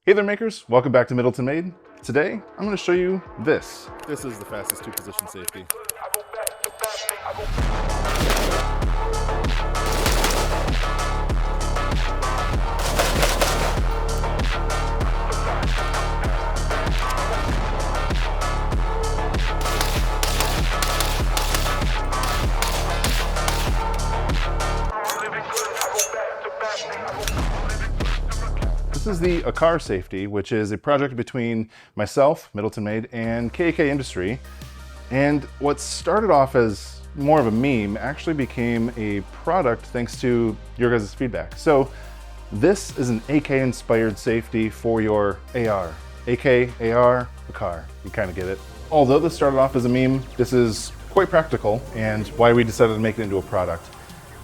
Hey there makers, welcome back to Middleton Made. Today, I'm going to show you this. This is the fastest two-position safety. This is the AKAR Safety, which is a project between myself, Middleton Made, and KAK Industry. And what started off as more of a meme actually became a product thanks to your guys' feedback. So this is an AK-inspired safety for your AR. AK, AR, AKAR, you kind of get it. Although this started off as a meme, this is quite practical and why we decided to make it into a product.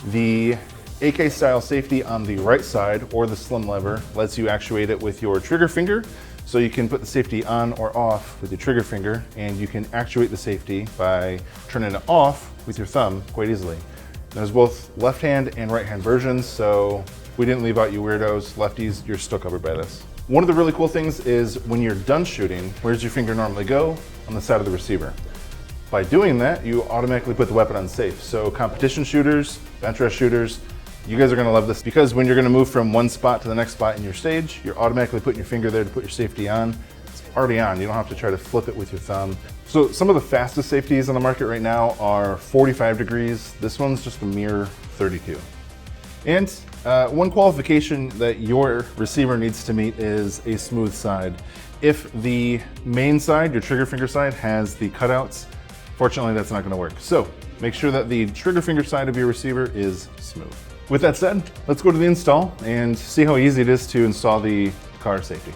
The AK style safety on the right side, or the slim lever, lets you actuate it with your trigger finger. So you can put the safety on or off with your trigger finger, and you can actuate the safety by turning it off with your thumb quite easily. There's both left hand and right hand versions, so we didn't leave out you weirdos. Lefties, you're still covered by this. One of the really cool things is when you're done shooting, where does your finger normally go? On the side of the receiver. By doing that, you automatically put the weapon on safe. So competition shooters, bench rest shooters, you guys are gonna love this because when you're gonna move from one spot to the next spot in your stage, you're automatically putting your finger there to put your safety on. It's already on, you don't have to try to flip it with your thumb. So some of the fastest safeties on the market right now are 45 degrees. This one's just a mere 32. And one qualification that your receiver needs to meet is a smooth side. If the main side, your trigger finger side, has the cutouts, fortunately that's not gonna work. So make sure that the trigger finger side of your receiver is smooth. With that said, let's go to the install and see how easy it is to install the AKAR Safety.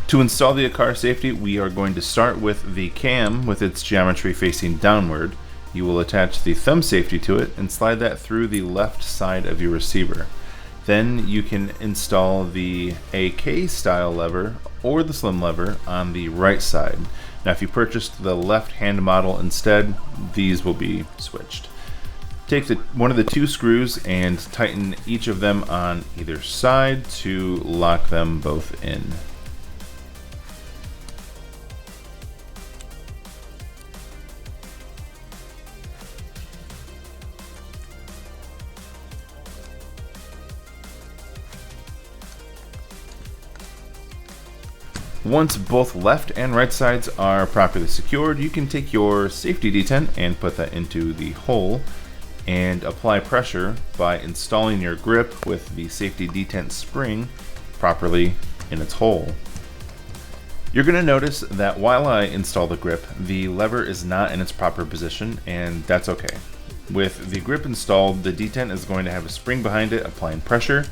To install the AKAR Safety, we are going to start with the cam with its geometry facing downward. You will attach the thumb safety to it and slide that through the left side of your receiver. Then you can install the AK style lever or the slim lever on the right side. Now if you purchased the left hand model instead, these will be switched. Take one of the two screws and tighten each of them on either side to lock them both in. Once both left and right sides are properly secured, you can take your safety detent and put that into the hole and apply pressure by installing your grip with the safety detent spring properly in its hole. You're going to notice that while I install the grip, the lever is not in its proper position, and that's okay. With the grip installed, the detent is going to have a spring behind it applying pressure.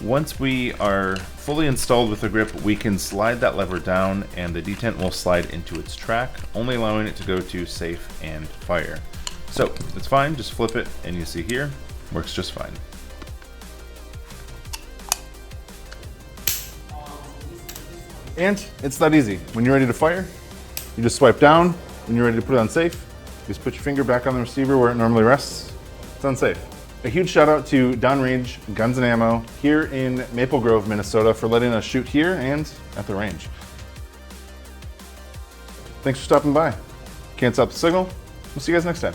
Once we are fully installed with the grip, we can slide that lever down and the detent will slide into its track, only allowing it to go to safe and fire. So it's fine, just flip it and you see here, works just fine. And it's that easy. When you're ready to fire, you just swipe down. When you're ready to put it on safe, you just put your finger back on the receiver where it normally rests. It's on safe. A huge shout out to Downrange Guns and Ammo here in Maple Grove, Minnesota for letting us shoot here and at the range. Thanks for stopping by. Can't stop the signal. We'll see you guys next time.